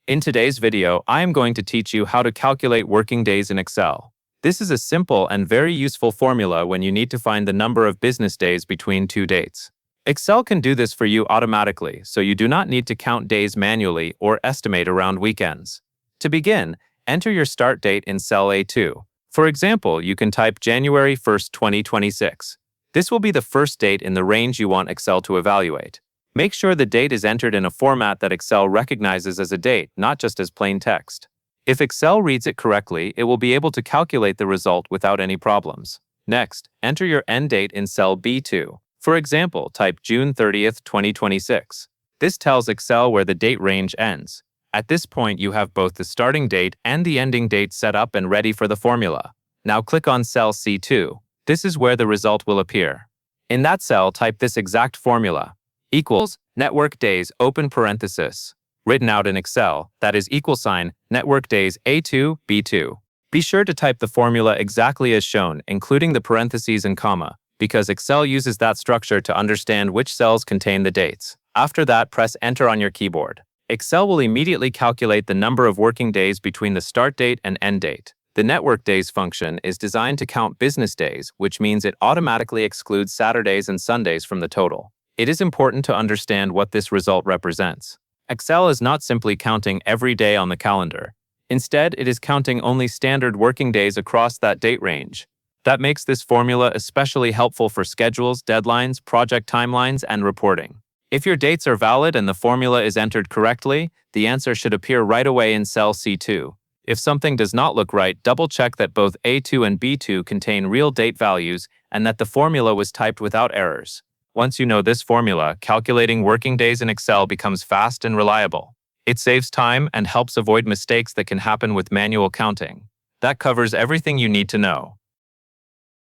In today's video, I am going to teach you how to calculate working days in Excel. This is a simple and very useful formula when you need to find the number of business days between two dates. Excel can do this for you automatically, so you do not need to count days manually or estimate around weekends. To begin, enter your start date in cell A2. For example, you can type January 1st, 2026. This will be the first date in the range you want Excel to evaluate. Make sure the date is entered in a format that Excel recognizes as a date, not just as plain text. If Excel reads it correctly, it will be able to calculate the result without any problems. Next, enter your end date in cell B2. For example, type June 30th, 2026. This tells Excel where the date range ends. At this point, you have both the starting date and the ending date set up and ready for the formula. Now click on cell C2. This is where the result will appear. In that cell, type this exact formula. Equals network days open parenthesis. Written out in Excel, that is equal sign network days A2, B2. Be sure to type the formula exactly as shown, including the parentheses and comma, because Excel uses that structure to understand which cells contain the dates. After that, press Enter on your keyboard. Excel will immediately calculate the number of working days between the start date and end date. The network days function is designed to count business days, which means it automatically excludes Saturdays and Sundays from the total. It is important to understand what this result represents. Excel is not simply counting every day on the calendar. Instead, it is counting only standard working days across that date range. That makes this formula especially helpful for schedules, deadlines, project timelines, and reporting. If your dates are valid and the formula is entered correctly, the answer should appear right away in cell C2. If something does not look right, double-check that both A2 and B2 contain real date values and that the formula was typed without errors. Once you know this formula, calculating working days in Excel becomes fast and reliable. It saves time and helps avoid mistakes that can happen with manual counting. That covers everything you need to know.